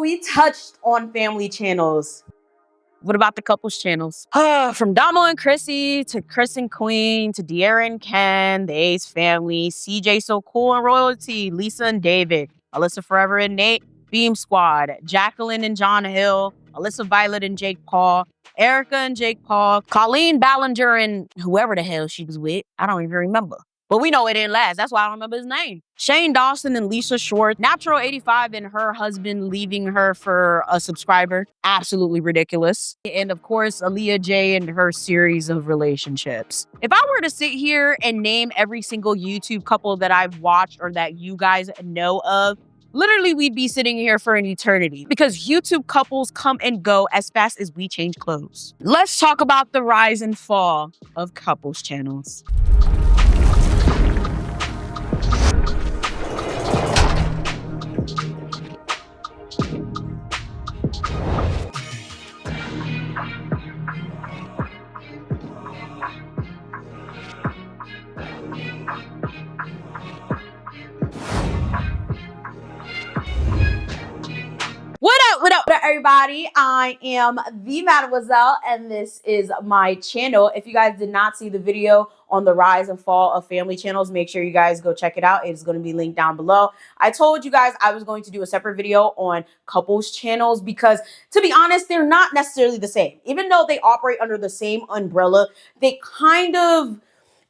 we touched on family channels. What about the couples channels? From Damo and Chrissy to Chris and Queen to De'Ara and Ken, the Ace family, CJ So Cool and Royalty, Lisa and David, Alyssa Forever and Nate, Beam Squad, Jacqueline and John Hill, Alyssa Violet and Jake Paul, Erica and Jake Paul, Colleen Ballinger and whoever the hell she was with. I don't even remember. But we know it didn't last. That's why I don't remember his name. Shane Dawson and Lisa Short. Natural 85 and her husband leaving her for a subscriber. Absolutely ridiculous. And of course, Aaliyah J and her series of relationships. If I were to sit here and name every single YouTube couple that I've watched or that you guys know of, literally we'd be sitting here for an eternity because YouTube couples come and go as fast as we change clothes. Let's talk about the rise and fall of couples channels. What up, everybody? I am the Mademoiselle, and this is my channel. If you guys did not see the video on the rise and fall of family channels, make sure you guys go check it out. It's going to be linked down below. I told you guys I was going to do a separate video on couples channels because, to be honest, they're not necessarily the same. Even though they operate under the same umbrella, they kind of,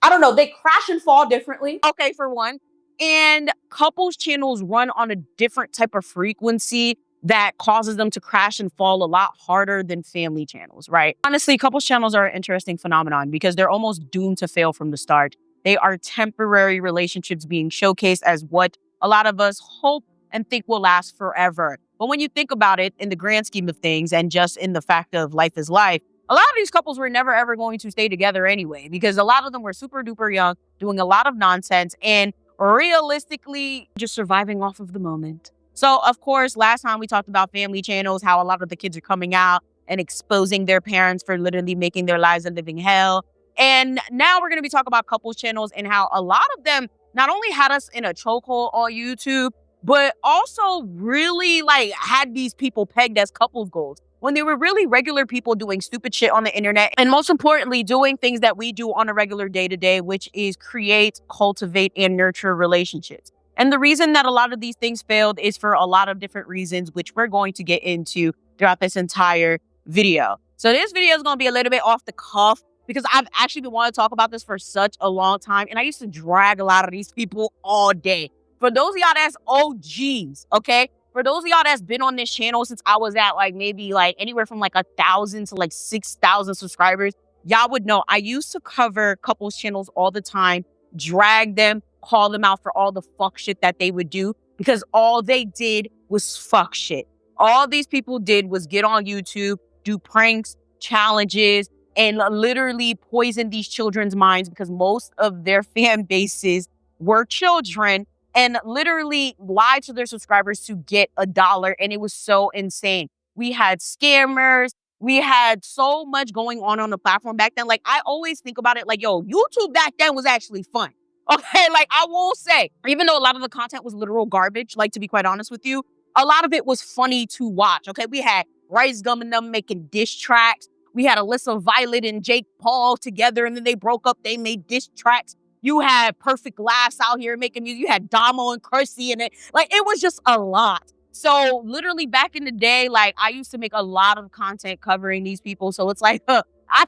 I don't know, they crash and fall differently. Okay, for one. And couples channels run on a different type of frequency that causes them to crash and fall a lot harder than family channels, right? Honestly, couples channels are an interesting phenomenon because they're almost doomed to fail from the start. They are temporary relationships being showcased as what a lot of us hope and think will last forever. But when you think about it in the grand scheme of things and just in the fact of life is life, a lot of these couples were never ever going to stay together anyway because a lot of them were super duper young, doing a lot of nonsense and realistically just surviving off of the moment. So, of course, last time we talked about family channels, how a lot of the kids are coming out and exposing their parents for literally making their lives a living hell. And now we're going to be talking about couples channels and how a lot of them not only had us in a chokehold on YouTube, but also really had these people pegged as couples goals when they were really regular people doing stupid shit on the internet. And most importantly, doing things that we do on a regular day-to-day, which is create, cultivate, and nurture relationships. And the reason that a lot of these things failed is for a lot of different reasons, which we're going to get into throughout this entire video. So this video is going to be a little bit off the cuff because I've actually been wanting to talk about this for such a long time. And I used to drag a lot of these people all day. For those of y'all that's OGs, okay? For those of y'all that's been on this channel since I was at maybe anywhere from 1,000 to 6,000 subscribers, y'all would know I used to cover couples channels all the time, drag them, call them out for all the fuck shit that they would do because all they did was fuck shit. All these people did was get on YouTube, do pranks, challenges, and literally poison these children's minds because most of their fan bases were children and literally lied to their subscribers to get $1. And it was so insane. We had scammers. We had so much going on the platform back then. I always think about it yo, YouTube back then was actually fun. Okay, I won't say, even though a lot of the content was literal garbage, to be quite honest with you, a lot of it was funny to watch, okay? We had Rice Gum and them making diss tracks. We had Alyssa Violet and Jake Paul together, and then they broke up. They made diss tracks. You had Perfect Laughs out here making music. You had Damo and Chrissy, and it was just a lot. So literally back in the day, I used to make a lot of content covering these people. So it's I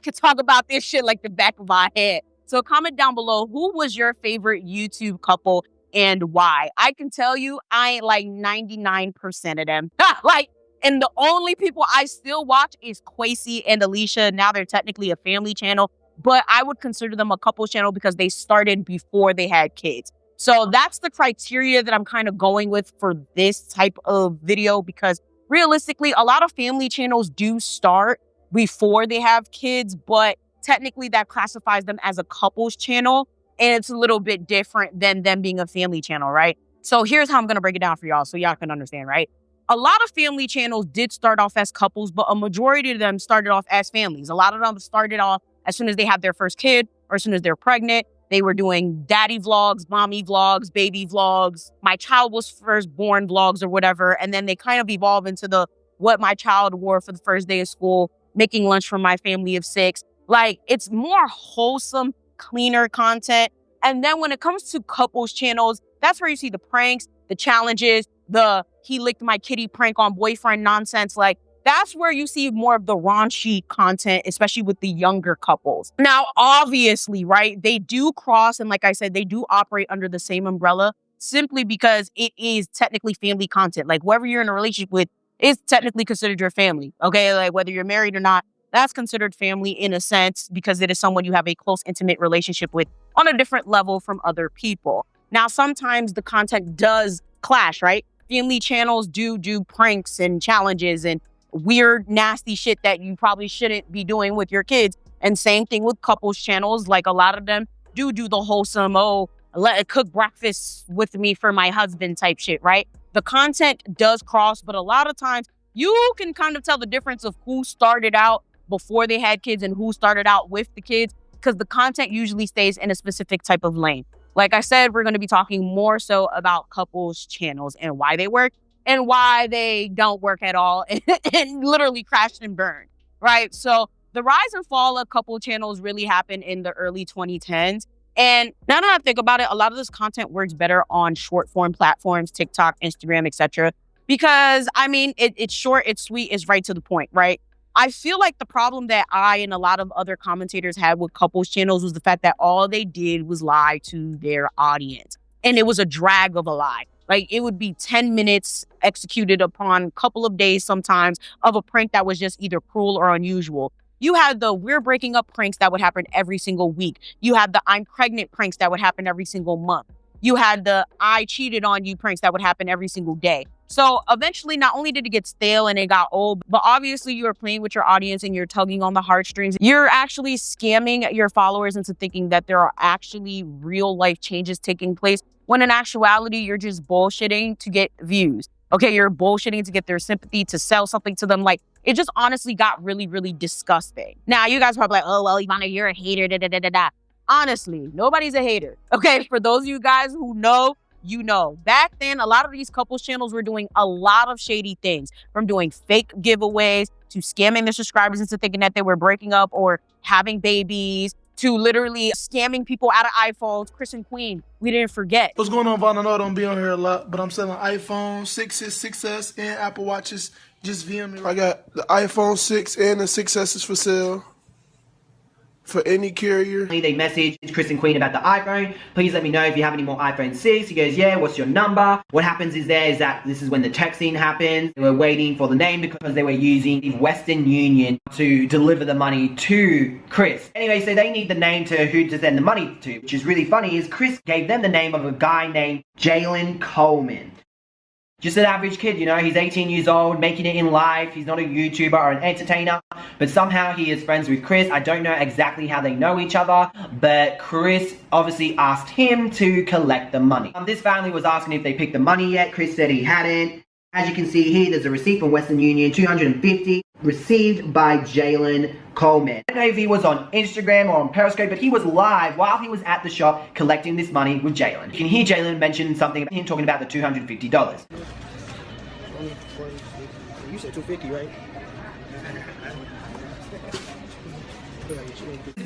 could talk about this shit like the back of my head. So comment down below, who was your favorite YouTube couple and why? I can tell you, I ain't 99% of them. And the only people I still watch is Kwesi and Alicia. Now they're technically a family channel, but I would consider them a couples channel because they started before they had kids. So that's the criteria that I'm kind of going with for this type of video because realistically, a lot of family channels do start before they have kids, but technically that classifies them as a couples channel and it's a little bit different than them being a family channel, right? So here's how I'm going to break it down for y'all so y'all can understand, right? A lot of family channels did start off as couples, but a majority of them started off as families. A lot of them started off as soon as they have their first kid or as soon as they're pregnant. They were doing daddy vlogs, mommy vlogs, baby vlogs, my child was first born vlogs or whatever. And then they kind of evolve into the what my child wore for the first day of school, making lunch for my family of 6. Like, it's more wholesome, cleaner content. And then when it comes to couples channels, that's where you see the pranks, the challenges, the he licked my kitty prank on boyfriend nonsense. Like, that's where you see more of the raunchy content, especially with the younger couples. Now, obviously, right, they do cross, and like I said, they do operate under the same umbrella simply because it is technically family content. Like, whoever you're in a relationship with is technically considered your family, okay? Like, whether you're married or not, that's considered family in a sense because it is someone you have a close, intimate relationship with on a different level from other people. Now, sometimes the content does clash, right? Family channels do pranks and challenges and weird, nasty shit that you probably shouldn't be doing with your kids. And same thing with couples channels. Like, a lot of them do the wholesome, let it cook breakfast with me for my husband type shit, right? The content does cross, but a lot of times you can kind of tell the difference of who started out before they had kids and who started out with the kids, because the content usually stays in a specific type of lane. Like I said, we're going to be talking more so about couples channels and why they work and why they don't work at all and literally crash and burn, right? So the rise and fall of couple channels really happened in the early 2010s. And now that I think about it, a lot of this content works better on short form platforms, TikTok, Instagram, etc. Because, I mean, it's short, it's sweet, it's right to the point, right? I feel like the problem that I and a lot of other commentators had with couples channels was the fact that all they did was lie to their audience. And it was a drag of a lie. Like, it would be 10 minutes executed upon a couple of days sometimes of a prank that was just either cruel or unusual. You had the we're breaking up pranks that would happen every single week. You had the I'm pregnant pranks that would happen every single month. You had the I cheated on you pranks that would happen every single day. So eventually, not only did it get stale and it got old, but obviously you are playing with your audience and you're tugging on the heartstrings. You're actually scamming your followers into thinking that there are actually real life changes taking place, when in actuality, you're just bullshitting to get views. Okay, you're bullshitting to get their sympathy, to sell something to them. Like, it just honestly got really, really disgusting. Now, you guys are probably like, oh, well, Yvana, you're a hater, da-da-da-da-da. Honestly, nobody's a hater. Okay, for those of you guys who know, you know. Back then, a lot of these couples channels were doing a lot of shady things, from doing fake giveaways to scamming their subscribers into thinking that they were breaking up or having babies, to literally scamming people out of iPhones. Chris and Queen, we didn't forget. What's going on, Yvana? I know I don't be on here a lot, but I'm selling iPhone 6s, 6S, and Apple Watches. Just VM me. I got the iPhone 6 and the 6S for sale for any carrier. They message Chris and Queen about the iPhone. Please let me know if you have any more iPhone 6. He goes, yeah, what's your number? What happens is that this is when the texting happens. They were waiting for the name because they were using Western Union to deliver the money to Chris. Anyway, so they need the name to who to send the money to, which is really funny, is Chris gave them the name of a guy named Jalen Coleman. Just an average kid, you know, he's 18 years old, making it in life. He's not a YouTuber or an entertainer, but somehow he is friends with Chris. I don't know exactly how they know each other, but Chris obviously asked him to collect the money. This family was asking if they picked the money yet. Chris said he hadn't. As you can see here, there's a receipt from Western Union, $250, received by Jalen Coleman. I don't know if he was on Instagram or on Periscope, but he was live while he was at the shop collecting this money with Jalen. You can hear Jalen mention something about him talking about the $250. You said $250, right?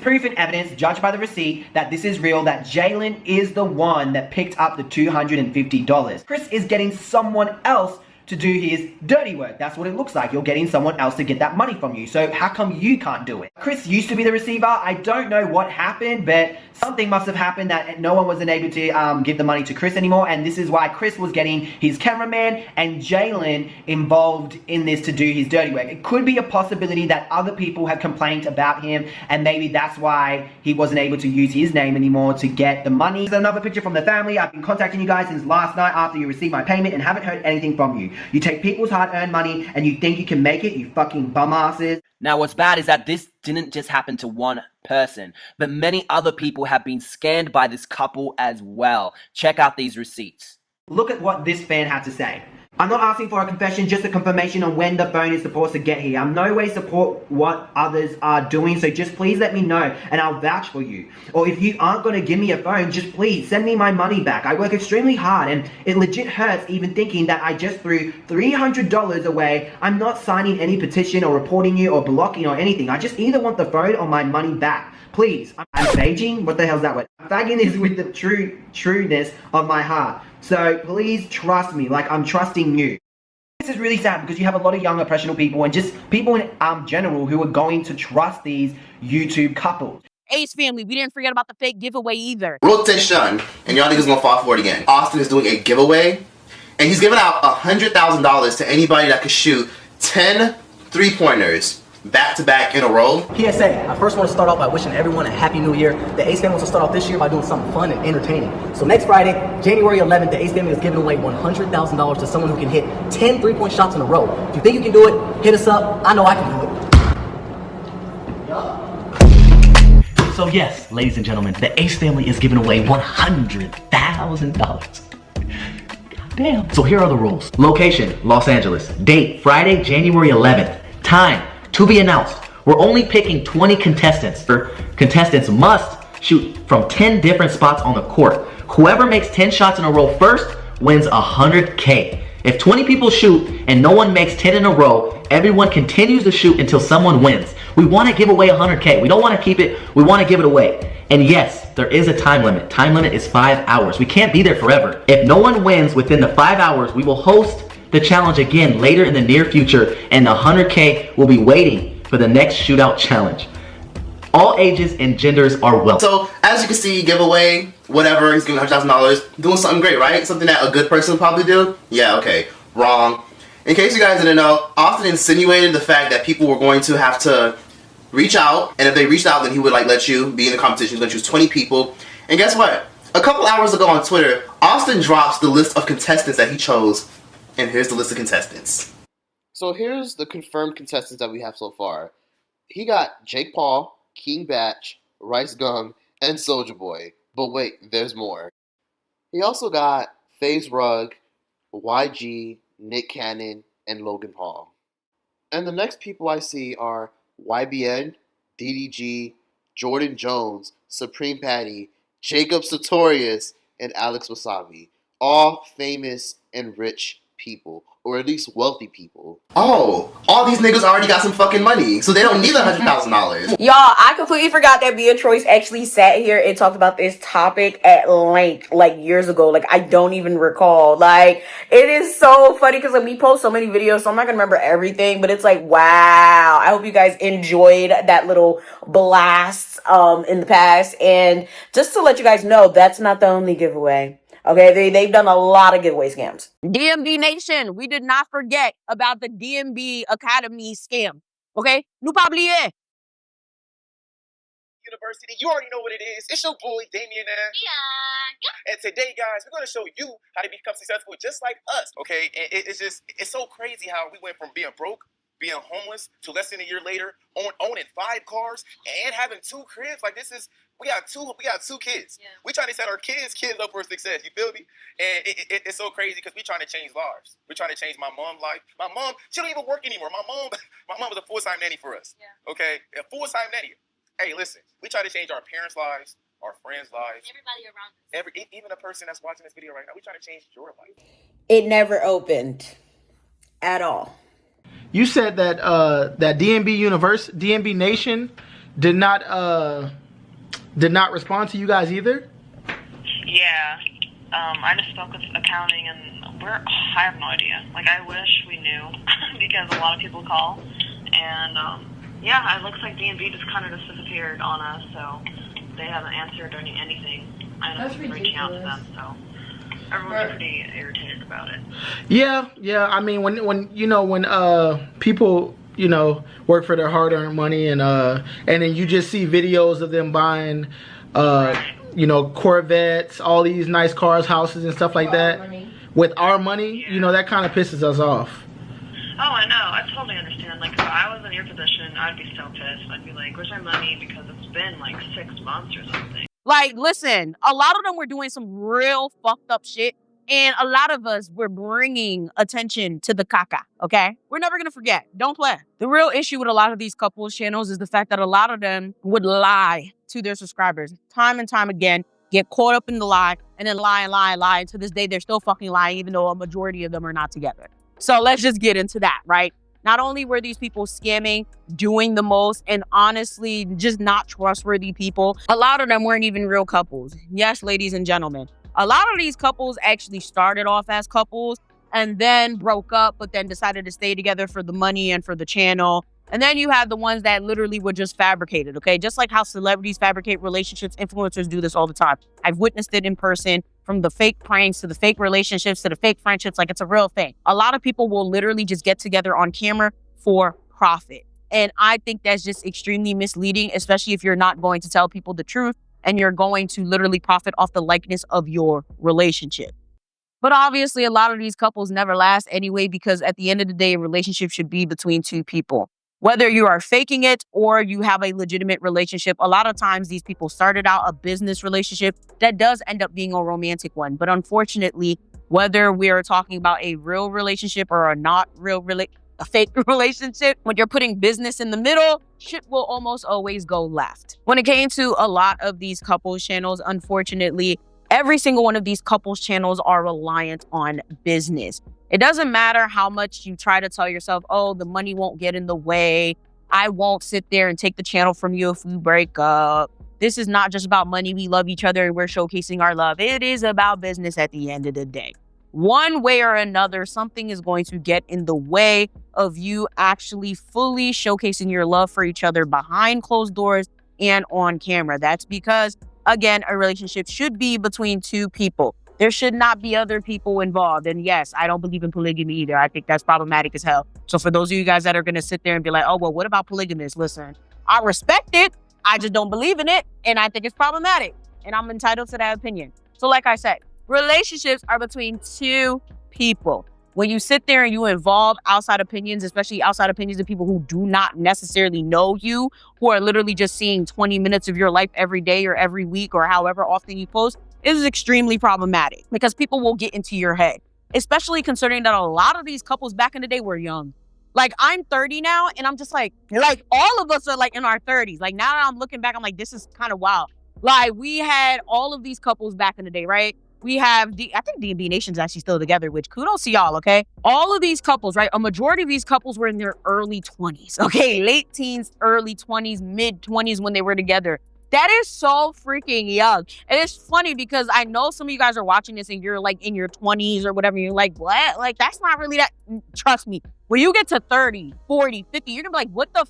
Proof and evidence, judged by the receipt, that this is real, that Jalen is the one that picked up the $250. Chris is getting someone else to do his dirty work. That's what it looks like. You're getting someone else to get that money from you. So how come you can't do it? Chris used to be the receiver. I don't know what happened, but something must have happened that no one wasn't able to give the money to Chris anymore. And this is why Chris was getting his cameraman and Jalen involved in this to do his dirty work. It could be a possibility that other people have complained about him, and maybe that's why he wasn't able to use his name anymore to get the money. There's another picture from the family. I've been contacting you guys since last night after you received my payment and haven't heard anything from you. You take people's hard-earned money and you think you can make it, you fucking bum asses. Now, what's bad is that this didn't just happen to one person, but many other people have been scammed by this couple as well. Check out these receipts. Look at what this fan had to say. I'm not asking for a confession, just a confirmation on when the phone is supposed to get here. I'm no way support what others are doing, so just please let me know and I'll vouch for you. Or if you aren't going to give me a phone, just please send me my money back. I work extremely hard and it legit hurts even thinking that I just threw $300 away. I'm not signing any petition or reporting you or blocking or anything. I just either want the phone or my money back. Please, I'm begging. What the hell's that word? I'm begging this with the trueness of my heart. So please trust me, like I'm trusting you. This is really sad because you have a lot of young oppressional people and just people in general who are going to trust these YouTube couples. Ace family, we didn't forget about the fake giveaway either. Rotation, and y'all niggas gonna fall for it again. Austin is doing a giveaway, and he's giving out $100,000 to anybody that could shoot 10 3-pointers back-to-back in a row. PSA, I first want to start off by wishing everyone a happy new year. The Ace family wants to start off this year by doing something fun and entertaining. So next Friday, January 11th, the Ace family is giving away $100,000 to someone who can hit 10 3-point shots in a row. If you think you can do it, hit us up. I know I can do it. So yes, ladies and gentlemen, the Ace family is giving away $100,000. Damn. So here are the rules. Location, Los Angeles. Date, Friday, January 11th. Time, to be announced. We're only picking 20 contestants. Contestants must shoot from 10 different spots on the court. Whoever makes 10 shots in a row first wins $100K. If 20 people shoot and no one makes 10 in a row, everyone continues to shoot until someone wins. We want to give away $100K. We don't want to keep it, we want to give it away. And yes, there is a time limit. Time limit is 5 hours. We can't be there forever. If no one wins within the 5 hours, we will host the challenge again later in the near future, and the $100K will be waiting for the next shootout challenge. All ages and genders are welcome. So, as you can see, giveaway, whatever, he's giving $100,000, doing something great, right? Something that a good person would probably do? Yeah, okay, wrong. In case you guys didn't know, Austin insinuated the fact that people were going to have to reach out, and if they reached out, then he would like let you be in the competition. He's going to choose 20 people. And guess what? A couple hours ago on Twitter, Austin drops the list of contestants that he chose. And here's the list of contestants. So here's the confirmed contestants that we have so far. He got Jake Paul, King Batch, Rice Gum, and Soulja Boy. But wait, there's more. He also got FaZe Rug, YG, Nick Cannon, and Logan Paul. And the next people I see are YBN, DDG, Jordan Jones, Supreme Patty, Jacob Sartorius, and Alex Wasabi. All famous and rich people, or at least wealthy people. Oh, all these niggas already got some fucking money, so they don't need $100,000. Y'all, I completely forgot that Beatrice actually sat here and talked about this topic at length, like years ago. Like, I don't even recall. Like, it is so funny because like we post so many videos, so I'm not gonna remember everything, but it's like, wow. I hope you guys enjoyed that little blast in the past. And just to let you guys know, that's not the only giveaway. Okay, they've done a lot of giveaway scams. DMB Nation, we did not forget about the DMB Academy scam. Okay? Nous pas oublier. University, you already know what it is. It's your boy, Damien. And today, guys, we're going to show you how to become successful just like us. Okay? And it's so crazy how we went from being broke, being homeless, to less than a year later, owning 5 cars and having 2 cribs. Like, we got two kids. Yeah. We trying to set our kids up for success. You feel me? And it's so crazy because we trying to change lives. We're trying to change my mom's life. My mom, she don't even work anymore. My mom was a full-time nanny for us. Yeah. Okay, a full-time nanny. Hey, listen, we try to change our parents' lives, our friends' lives, everybody around us. Even a person that's watching this video right now. We trying to change your life. It never opened at all. You said that that DMB Nation did not respond to you guys either? Yeah. I just spoke with accounting and I have no idea. Like, I wish we knew because a lot of people call. And, yeah, it looks like DMB just kind of just disappeared on us, so they haven't answered anything. I know people reaching out to them, so everyone's pretty irritated about it. Yeah. I mean, when people, work for their hard-earned money and then you just see videos of them buying, Corvettes, all these nice cars, houses, and stuff like that. With our money, yeah. That kind of pisses us off. Oh, I know. I totally understand. Like, if I was in your position, I'd be so pissed. I'd be like, where's my money? Because it's been like 6 months or something. Like, listen, a lot of them were doing some real fucked up shit And a lot of us were bringing attention to the caca, okay? We're never going to forget. Don't play. The real issue with a lot of these couples channels is the fact that a lot of them would lie to their subscribers time and time again, get caught up in the lie, and then lie and lie and lie. And to this day, they're still fucking lying, even though a majority of them are not together. So let's just get into that, right? Not only were these people scamming, doing the most, and honestly, just not trustworthy people, a lot of them weren't even real couples. Yes, ladies and gentlemen. A lot of these couples actually started off as couples and then broke up, but then decided to stay together for the money and for the channel. And then you have the ones that literally were just fabricated, okay? Just like how celebrities fabricate relationships, influencers do this all the time. I've witnessed it in person, from the fake pranks to the fake relationships to the fake friendships. Like, it's a real thing. A lot of people will literally just get together on camera for profit. And I think that's just extremely misleading, especially if you're not going to tell people the truth and you're going to literally profit off the likeness of your relationship. But obviously, a lot of these couples never last anyway, because at the end of the day, a relationship should be between two people. Whether you are faking it or you have a legitimate relationship, a lot of times these people started out a business relationship that does end up being a romantic one. But unfortunately, whether we are talking about a real relationship or a fake relationship, when you're putting business in the middle, shit will almost always go left. When it came to a lot of these couples channels, unfortunately, every single one of these couples channels are reliant on business. It doesn't matter how much you try to tell yourself, oh, the money won't get in the way. I won't sit there and take the channel from you if we break up. This is not just about money. We love each other and we're showcasing our love. It is about business at the end of the day. One way or another, something is going to get in the way of you actually fully showcasing your love for each other behind closed doors and on camera. That's because, again, a relationship should be between two people. There should not be other people involved. And yes, I don't believe in polygamy either. I think that's problematic as hell. So for those of you guys that are going to sit there and be like, oh, well, what about polygamists? Listen, I respect it. I just don't believe in it. And I think it's problematic. And I'm entitled to that opinion. So like I said, relationships are between two people. When you sit there and you involve outside opinions, especially outside opinions of people who do not necessarily know you, who are literally just seeing 20 minutes of your life every day or every week or however often you post, it is extremely problematic because people will get into your head, especially considering that a lot of these couples back in the day were young. Like, I'm 30 now, and I'm just like all of us are like in our 30s. Like, now that I'm looking back, I'm like, this is kind of wild. Like, we had all of these couples back in the day, right? We have I think D&B Nation's actually still together, which kudos to y'all, okay? All of these couples, right? A majority of these couples were in their early 20s, okay? Late teens, early 20s, mid 20s when they were together. That is so freaking young. And it's funny because I know some of you guys are watching this and you're like in your 20s or whatever. You're like, what? Like, that's not really that. Trust me. When you get to 30, 40, 50, you're gonna be like, what the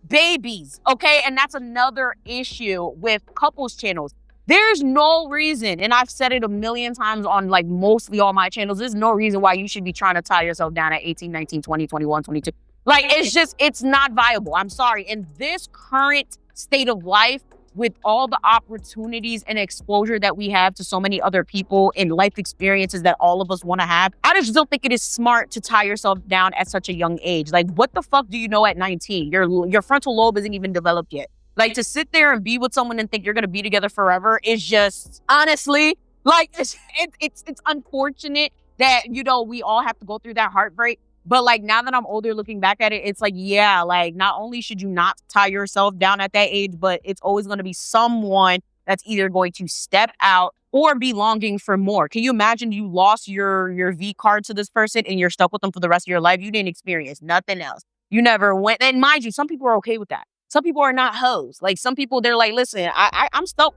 babies, okay? And that's another issue with couples channels. There's no reason, and I've said it a million times on like mostly all my channels, there's no reason why you should be trying to tie yourself down at 18, 19, 20, 21, 22. Like, it's not viable. I'm sorry. In this current state of life, with all the opportunities and exposure that we have to so many other people and life experiences that all of us want to have, I just don't think it is smart to tie yourself down at such a young age. Like, what the fuck do you know at 19? Your frontal lobe isn't even developed yet. Like, to sit there and be with someone and think you're going to be together forever is just, honestly, like, it's unfortunate that, you know, we all have to go through that heartbreak. But like, now that I'm older looking back at it, it's like, yeah, like, not only should you not tie yourself down at that age, but it's always going to be someone that's either going to step out or be longing for more. Can you imagine you lost your V card to this person and you're stuck with them for the rest of your life? You didn't experience nothing else. You never went. And mind you, some people are okay with that. Some people are not hoes. Like, some people, they're like, listen, I'm stuck.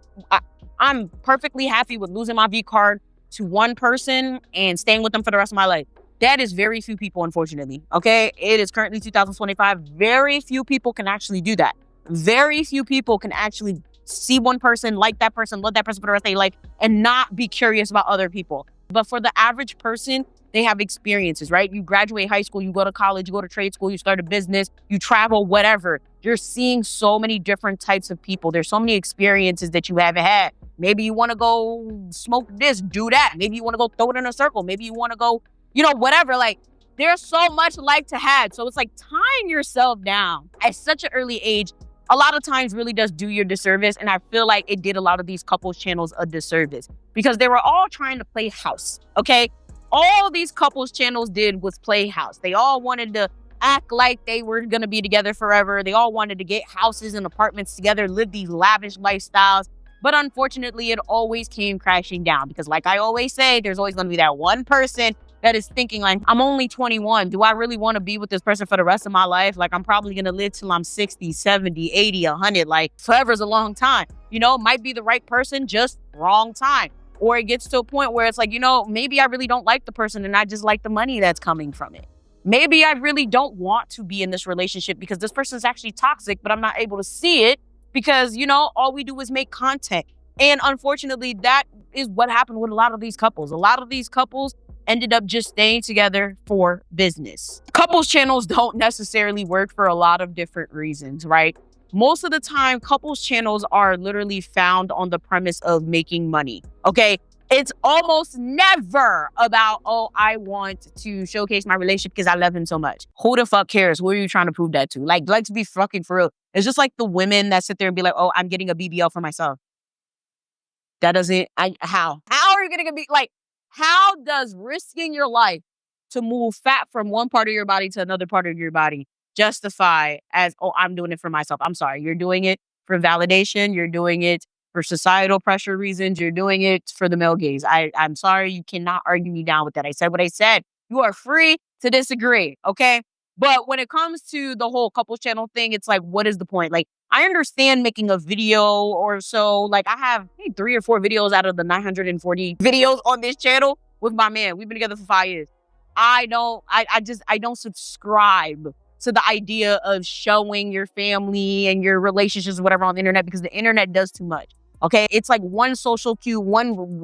I'm perfectly happy with losing my V card to one person and staying with them for the rest of my life. That is very few people, unfortunately, okay? It is currently 2025. Very few people can actually do that. Very few people can actually see one person, like that person, love that person for the rest of their life, and not be curious about other people. But for the average person, they have experiences, right? You graduate high school, you go to college, you go to trade school, you start a business, you travel, whatever. You're seeing so many different types of people. There's so many experiences that you haven't had. Maybe you want to go smoke this, do that. Maybe you want to go throw it in a circle. Maybe you want to go, you know, whatever. Like, there's so much life to have. So it's like tying yourself down at such an early age a lot of times really does do you a disservice. And I feel like it did a lot of these couples channels a disservice because they were all trying to play house, okay? All these couples channels did was play house. They all wanted to act like they were going to be together forever. They all wanted to get houses and apartments together, live these lavish lifestyles. But unfortunately, it always came crashing down because like I always say, there's always going to be that one person that is thinking like, I'm only 21. Do I really want to be with this person for the rest of my life? Like, I'm probably going to live till I'm 60, 70, 80, 100. Like, forever is a long time. You know, might be the right person, just wrong time. Or it gets to a point where it's like, you know, maybe I really don't like the person and I just like the money that's coming from it. Maybe I really don't want to be in this relationship because this person is actually toxic, but I'm not able to see it because, you know, all we do is make content. And unfortunately, that is what happened with a lot of these couples. A lot of these couples ended up just staying together for business. Couples channels don't necessarily work for a lot of different reasons, right? Most of the time, couples channels are literally found on the premise of making money, okay? It's almost never about, oh, I want to showcase my relationship because I love him so much. Who the fuck cares? Who are you trying to prove that to? Like, let's be fucking for real. It's just like the women that sit there and be like, oh, I'm getting a BBL for myself. That doesn't, how? How are you getting a BBL? Like, how does risking your life to move fat from one part of your body to another part of your body justify as, oh, I'm doing it for myself? I'm sorry. You're doing it for validation. You're doing it for societal pressure reasons. You're doing it for the male gaze. I'm sorry. You cannot argue me down with that. I said what I said. You are free to disagree. Okay. But when it comes to the whole couples channel thing, it's like, what is the point? Like, I understand making a video or so. Like, I have 3 or 4 videos out of the 940 videos on this channel with my man. We've been together for 5 years. I don't subscribe to the idea of showing your family and your relationships or whatever on the internet because the internet does too much. Okay. It's like one social cue,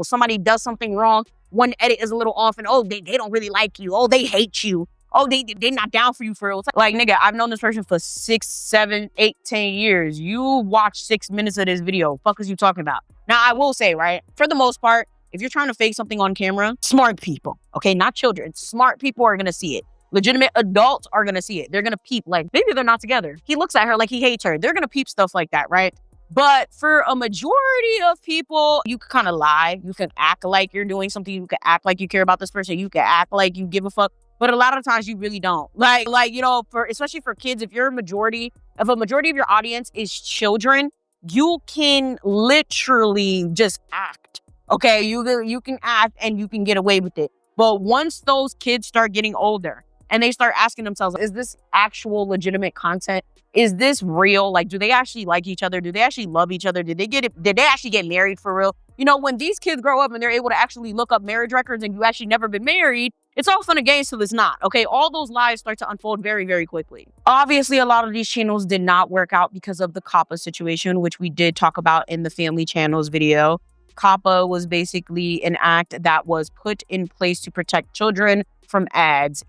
somebody does something wrong, one edit is a little off and, oh, they don't really like you. Oh, they hate you. Oh, they're not down for you for real. Like, nigga, I've known this person for 6, 7, 8, 10 years. You watch 6 minutes of this video. Fuck is you talking about? Now, I will say, right, for the most part, if you're trying to fake something on camera, smart people, okay, not children, smart people are going to see it. Legitimate adults are going to see it. They're going to peep like, maybe they're not together. He looks at her like he hates her. They're going to peep stuff like that, right? But for a majority of people, you can kind of lie. You can act like you're doing something. You can act like you care about this person. You can act like you give a fuck. But a lot of times you really don't. Like, you know, especially for kids, if a majority of your audience is children, you can literally just act. Okay, you can act and you can get away with it. But once those kids start getting older and they start asking themselves, is this actual legitimate content? Is this real? Like, do they actually like each other? Do they actually love each other? Did they actually get married for real? You know, when these kids grow up and they're able to actually look up marriage records and you actually never been married, it's all fun and games till it's not, okay? All those lies start to unfold very, very quickly. Obviously, a lot of these channels did not work out because of the COPPA situation, which we did talk about in the family channels video. COPPA was basically an act that was put in place to protect children from ads.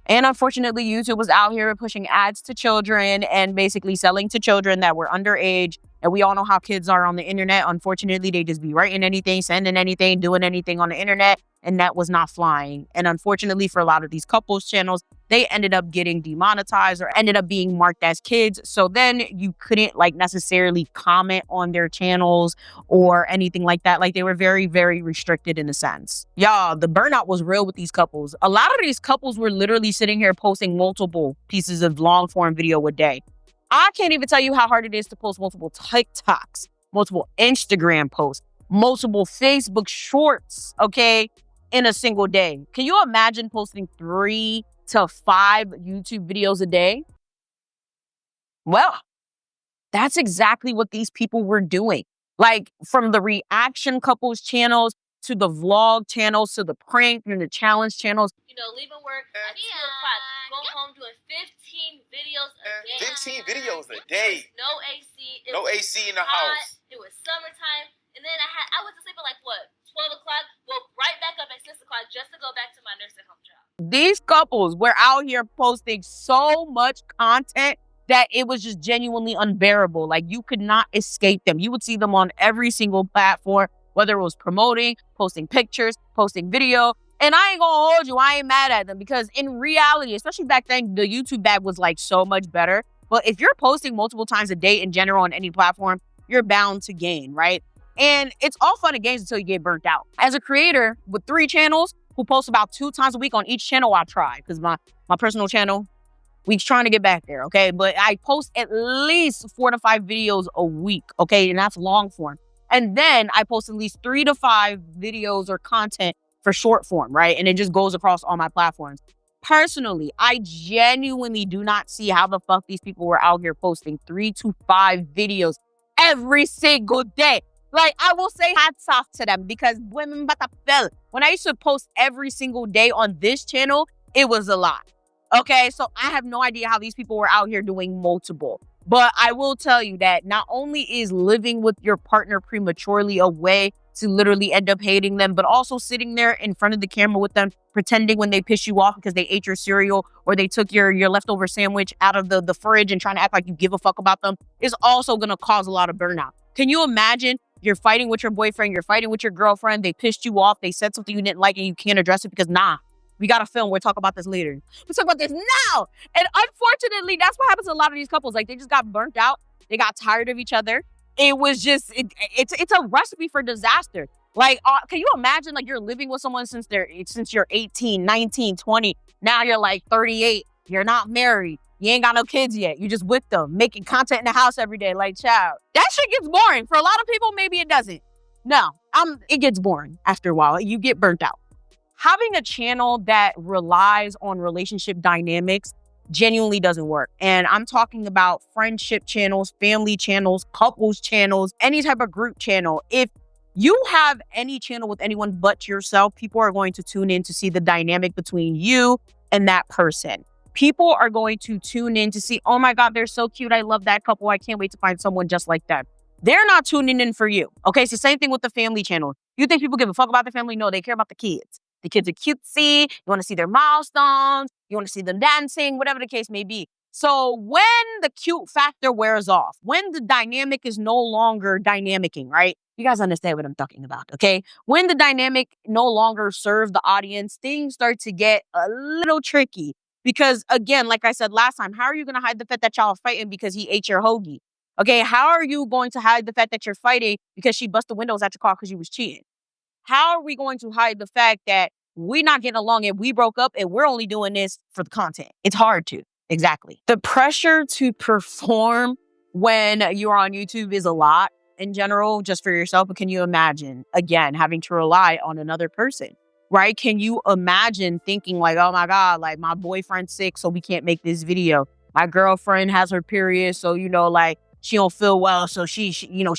And unfortunately, YouTube was out here pushing ads to children and basically selling to children that were underage. And we all know how kids are on the internet. Unfortunately, they just be writing anything, sending anything, doing anything on the internet. And that was not flying. And unfortunately, for a lot of these couples channels, they ended up getting demonetized or ended up being marked as kids. So then you couldn't like necessarily comment on their channels or anything like that. Like they were very, very restricted in a sense. Y'all, the burnout was real with these couples. A lot of these couples were literally sitting here posting multiple pieces of long form video a day. I can't even tell you how hard it is to post multiple TikToks, multiple Instagram posts, multiple Facebook shorts, okay, in a single day. Can you imagine posting 3 to 5 YouTube videos a day? Well, that's exactly what these people were doing. Like from the reaction couples channels to the vlog channels to the prank and the challenge channels. You know, leaving work at 2 o'clock, going home doing 15 videos a day. 15 videos a day. No AC. No AC in the house. It was summertime. And then I went to sleep at like, what, 12 o'clock? Woke right back up at 6 o'clock just to go back to my nursing home job. These couples were out here posting so much content that it was just genuinely unbearable. Like you could not escape them. You would see them on every single platform, whether it was promoting, posting pictures, posting video. And I ain't gonna hold you, I ain't mad at them because in reality, especially back then, the YouTube bag was like so much better. But if you're posting multiple times a day in general on any platform, you're bound to gain, right? And it's all fun and games until you get burnt out. As a creator with 3 channels who post about 2 times a week on each channel, I try, because my personal channel, we're trying to get back there, okay? But I post at least 4 to 5 videos a week, okay? And that's long form. And then I post at least 3 to 5 videos or content for short form, right? And it just goes across all my platforms. Personally, I genuinely do not see how the fuck these people were out here posting 3 to 5 videos every single day. Like, I will say hats off to them, because women but fell. When I used to post every single day on this channel, it was a lot. Okay, so I have no idea how these people were out here doing multiple. But I will tell you that not only is living with your partner prematurely a way to literally end up hating them, but also sitting there in front of the camera with them, pretending when they piss you off because they ate your cereal or they took your leftover sandwich out of the fridge and trying to act like you give a fuck about them, is also going to cause a lot of burnout. Can you imagine you're fighting with your boyfriend, you're fighting with your girlfriend, they pissed you off, they said something you didn't like and you can't address it because, nah, we got to film, we'll talk about this later. Let's talk about this now. And unfortunately, that's what happens to a lot of these couples. Like, they just got burnt out. They got tired of each other. It was just, it's a recipe for disaster. Like, can you imagine, like, you're living with someone since you're 18, 19, 20. Now you're like 38. You're not married. You ain't got no kids yet. You just with them, making content in the house every day. Like, child, that shit gets boring. For a lot of people, maybe it doesn't. No, it gets boring after a while. You get burnt out. Having a channel that relies on relationship dynamics genuinely doesn't work. And I'm talking about friendship channels, family channels, couples channels, any type of group channel. If you have any channel with anyone but yourself, people are going to tune in to see the dynamic between you and that person. People are going to tune in to see, oh my God, they're so cute. I love that couple. I can't wait to find someone just like them. They're not tuning in for you. Okay, it's the same thing with the family channel. You think people give a fuck about the family? No, they care about the kids. The kids are cutesy. You want to see their milestones. You want to see them dancing, whatever the case may be. So when the cute factor wears off, when the dynamic is no longer dynamicing, right? You guys understand what I'm talking about, okay? When the dynamic no longer serves the audience, things start to get a little tricky. Because again, like I said last time, how are you going to hide the fact that y'all are fighting because he ate your hoagie? Okay, how are you going to hide the fact that you're fighting because she busted windows at your car because you was cheating? How are we going to hide the fact that we're not getting along and we broke up and we're only doing this for the content? It's hard to. Exactly. The pressure to perform when you're on YouTube is a lot in general, just for yourself. But can you imagine, again, having to rely on another person, right? Can you imagine thinking like, oh my God, like my boyfriend's sick, so we can't make this video. My girlfriend has her period, so, like, she don't feel well, so she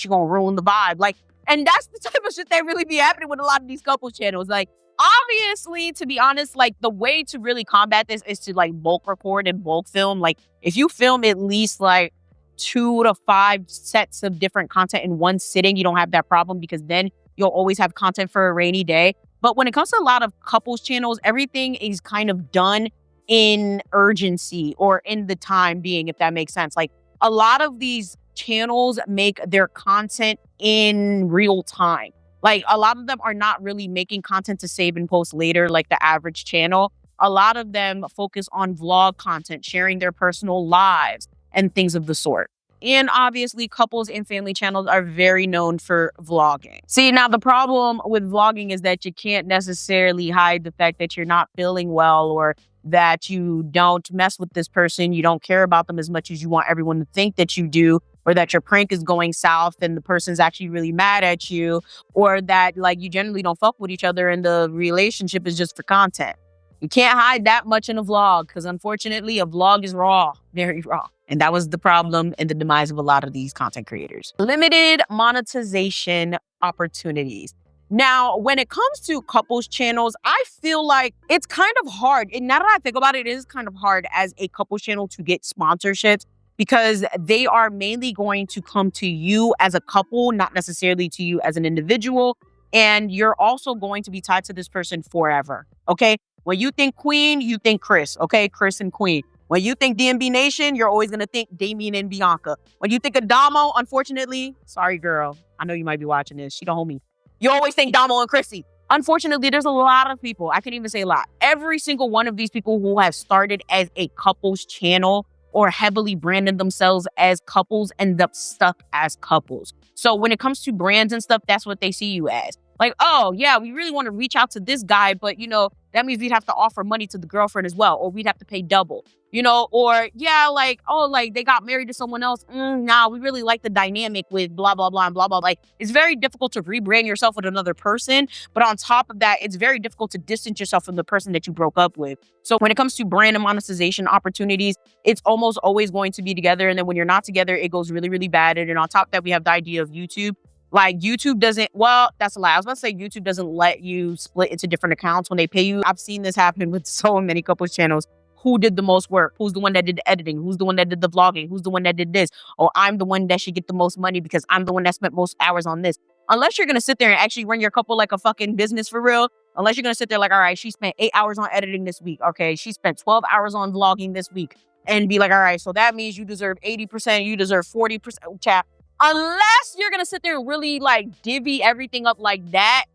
gonna ruin the vibe. Like, and that's the type of shit that really be happening with a lot of these couple channels. Like, obviously, to be honest, like, the way to really combat this is to, like, bulk record and bulk film. Like, if you film at least, like, 2 to 5 sets of different content in one sitting, you don't have that problem, because then you'll always have content for a rainy day. But when it comes to a lot of couples channels, everything is kind of done in urgency or in the time being, if that makes sense. Like, a lot of these channels make their content in real time. Like, a lot of them are not really making content to save and post later like the average channel. A lot of them focus on vlog content, sharing their personal lives and things of the sort. And obviously, couples and family channels are very known for vlogging. See, now the problem with vlogging is that you can't necessarily hide the fact that you're not feeling well, or that you don't mess with this person, you don't care about them as much as you want everyone to think that you do, or that your prank is going south and the person's actually really mad at you, or that, like, you generally don't fuck with each other and the relationship is just for content. You can't hide that much in a vlog, because unfortunately, a vlog is raw, very raw. And that was the problem and the demise of a lot of these content creators. Limited monetization opportunities. Now, when it comes to couples channels, I feel like it's kind of hard. And now that I think about it, it is kind of hard as a couples channel to get sponsorships, because they are mainly going to come to you as a couple, not necessarily to you as an individual. And you're also going to be tied to this person forever, okay? When you think Queen, you think Chris, okay? Chris and Queen. When you think DMB Nation, you're always going to think Damien and Bianca. When you think of Damo, unfortunately, sorry, girl, I know you might be watching this. She don't hold me. You always think Damo and Chrissy. Unfortunately, there's a lot of people. I can't even say a lot. Every single one of these people who have started as a couples channel or heavily branded themselves as couples end up stuck as couples. So when it comes to brands and stuff, that's what they see you as. Like, oh, yeah, we really want to reach out to this guy, but, you know, that means we'd have to offer money to the girlfriend as well, or we'd have to pay double, you know, or, yeah, like, oh, like, they got married to someone else. Nah, we really like the dynamic with blah, blah, blah, and blah, blah. Like, it's very difficult to rebrand yourself with another person, but on top of that, it's very difficult to distance yourself from the person that you broke up with. So when it comes to brand and monetization opportunities, it's almost always going to be together, and then when you're not together, it goes really, really bad. And then on top of that, we have the idea of YouTube. Like YouTube doesn't, well, that's a lie. I was about to say YouTube doesn't let you split into different accounts when they pay you. I've seen this happen with so many couples channels. Who did the most work? Who's the one that did the editing? Who's the one that did the vlogging? Who's the one that did this? Oh, I'm the one that should get the most money because I'm the one that spent most hours on this. Unless you're going to sit there and actually run your couple like a fucking business for real. Unless you're going to sit there like, all right, she spent 8 hours on editing this week. Okay, she spent 12 hours on vlogging this week. And be like, all right, so that means you deserve 80%, you deserve 40%. Chat. Unless you're going to sit there and really like divvy everything up like that,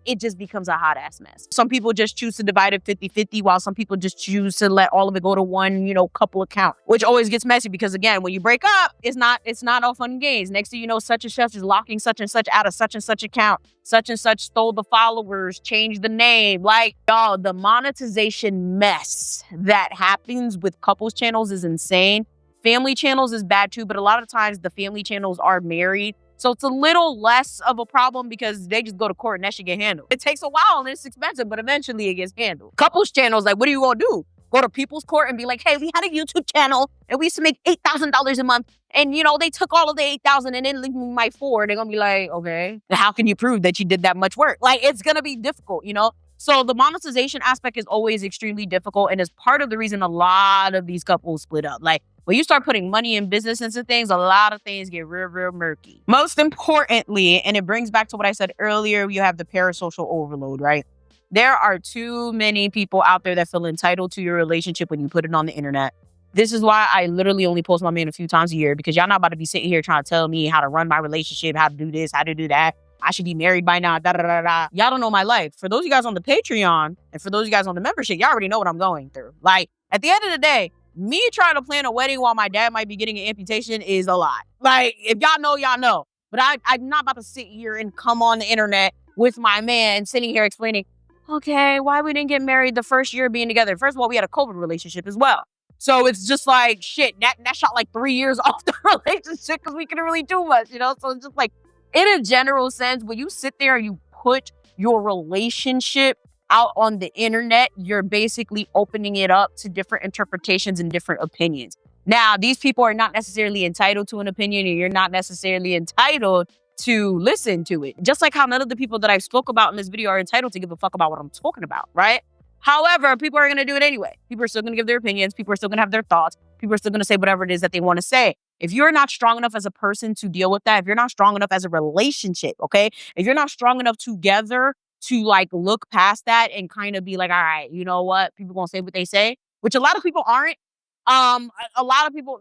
it just becomes a hot ass mess. Some people just choose to divide it 50-50, while some people just choose to let all of it go to one, you know, couple account, which always gets messy because again, when you break up, it's not all fun and games. Next thing you know, such and such is locking such and such out of such and such account. Such and such stole the followers, changed the name. Like, y'all, the monetization mess that happens with couples channels is insane. Family channels is bad too, but a lot of times the family channels are married. So it's a little less of a problem because they just go to court and that shit get handled. It takes a while and it's expensive, but eventually it gets handled. Couples channels, like, what are you gonna do? Go to people's court and be like, hey, we had a YouTube channel and we used to make $8,000 a month. And, you know, they took all of the $8,000 and then leave me my $4,000. They're gonna be like, okay, how can you prove that you did that much work? Like, it's gonna be difficult, you know? So the monetization aspect is always extremely difficult and is part of the reason a lot of these couples split up. Like, when you start putting money in business into things, a lot of things get real, real murky. Most importantly, and it brings back to what I said earlier, you have the parasocial overload, right? There are too many people out there that feel entitled to your relationship when you put it on the internet. This is why I literally only post my man a few times a year, because y'all not about to be sitting here trying to tell me how to run my relationship, how to do this, how to do that. I should be married by now, da-da-da-da. Y'all don't know my life. For those of you guys on the Patreon and for those of you guys on the membership, y'all already know what I'm going through. Like, at the end of the day, me trying to plan a wedding while my dad might be getting an amputation is a lot. Like, if y'all know, y'all know. But I'm not about to sit here and come on the internet with my man sitting here explaining, okay, why we didn't get married the first year of being together. First of all, we had a COVID relationship as well. So it's just like, shit, that shot like 3 years off the relationship because we couldn't really do much, you know? So it's just like, in a general sense, when you sit there and you put your relationship out on the internet, you're basically opening it up to different interpretations and different opinions. Now, these people are not necessarily entitled to an opinion, and you're not necessarily entitled to listen to it. Just like how none of the people that I spoke about in this video are entitled to give a fuck about what I'm talking about, right? However, people are going to do it anyway. People are still going to give their opinions. People are still going to have their thoughts. People are still going to say whatever it is that they want to say. If you're not strong enough as a person to deal with that, if you're not strong enough as a relationship, okay? If you're not strong enough together to like look past that and kind of be like, all right, you know what? People gonna say what they say, which a lot of people aren't. A lot of people,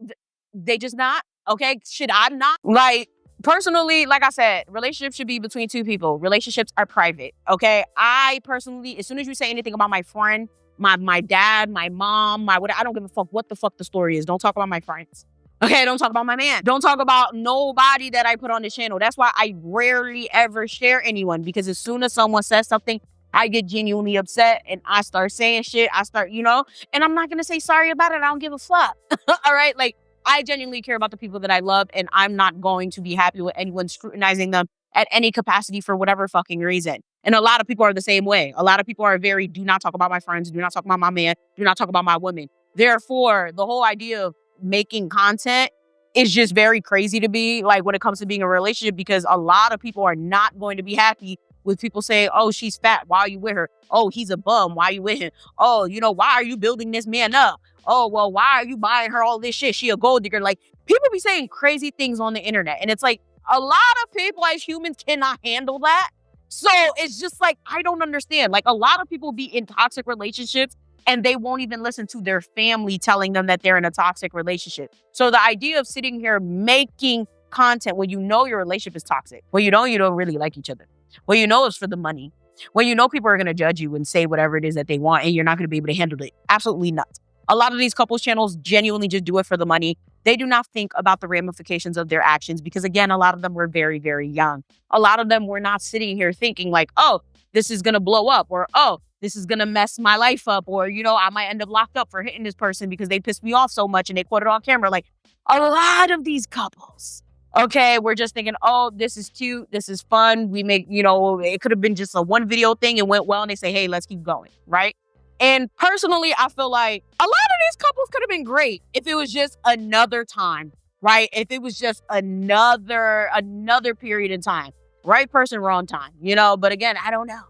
they just not, okay? Should I not? Like, personally, like I said, relationships should be between two people. Relationships are private, okay? I personally, as soon as you say anything about my friend, my dad, my mom, I don't give a fuck what the fuck the story is. Don't talk about my friends. Okay, don't talk about my man. Don't talk about nobody that I put on the channel. That's why I rarely ever share anyone, because as soon as someone says something, I get genuinely upset and I start saying shit. I start, you know, and I'm not going to say sorry about it. I don't give a fuck. All right? Like, I genuinely care about the people that I love, and I'm not going to be happy with anyone scrutinizing them at any capacity for whatever fucking reason. And a lot of people are the same way. A lot of people are very, do not talk about my friends, do not talk about my man, do not talk about my woman. Therefore, the whole idea of making content is just very crazy to me, like, when it comes to being in a relationship, because a lot of people are not going to be happy with people saying, oh, she's fat, why are you with her? Oh, he's a bum, why are you with him? Oh, you know, why are you building this man up? Oh, well, why are you buying her all this shit? She a gold digger. Like, people be saying crazy things on the internet, and it's like, a lot of people as humans cannot handle that. So it's just like, I don't understand. Like, a lot of people be in toxic relationships and they won't even listen to their family telling them that they're in a toxic relationship. So the idea of sitting here making content when you know your relationship is toxic, when you know you don't really like each other, when you know it's for the money, when you know people are going to judge you and say whatever it is that they want and you're not going to be able to handle it. Absolutely nuts. A lot of these couples channels genuinely just do it for the money. They do not think about the ramifications of their actions because, again, a lot of them were very, very young. A lot of them were not sitting here thinking like, oh, this is going to blow up, or, oh, this is going to mess my life up, or, you know, I might end up locked up for hitting this person because they pissed me off so much and they caught it on camera. Like, a lot of these couples, okay, we're just thinking, oh, this is cute, this is fun. We make, you know, it could have been just a one video thing and went well, and they say, hey, let's keep going, right? And personally, I feel like a lot of these couples could have been great if it was just another time, right? If it was just another period in time. Right person, wrong time, you know? But again, I don't know.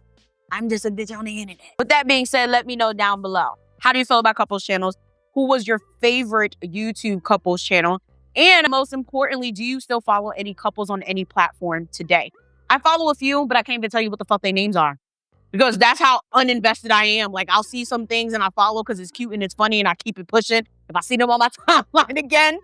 I'm just a bitch on the internet. With that being said, let me know down below. How do you feel about couples channels? Who was your favorite YouTube couples channel? And most importantly, do you still follow any couples on any platform today? I follow a few, but I can't even tell you what the fuck their names are. Because that's how uninvested I am. Like, I'll see some things and I follow because it's cute and it's funny and I keep it pushing. If I see them on my timeline again,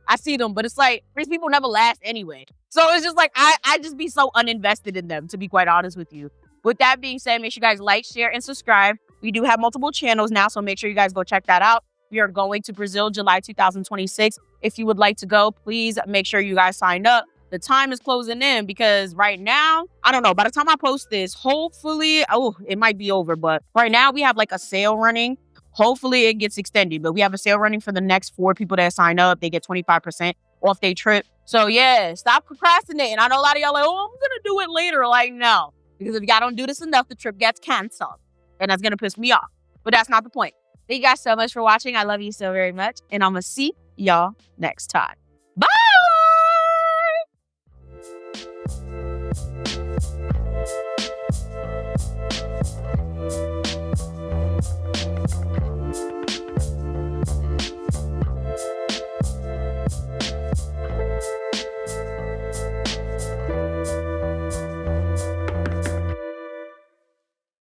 I see them. But it's like, these people never last anyway. So it's just like, I just be so uninvested in them, to be quite honest with you. With that being said, make sure you guys like, share, and subscribe. We do have multiple channels now, so make sure you guys go check that out. We are going to Brazil, July 2026. If you would like to go, please make sure you guys sign up. The time is closing in because right now, I don't know, by the time I post this, hopefully, it might be over, but right now we have like a sale running. Hopefully it gets extended, but we have a sale running for the next 4 people that sign up. They get 25% off their trip. So yeah, stop procrastinating. I know a lot of y'all like, oh, I'm going to do it later. Like, no, because if y'all don't do this enough, the trip gets canceled and that's going to piss me off. But that's not the point. Thank you guys so much for watching. I love you so very much. And I'm going to see y'all next time. Bye.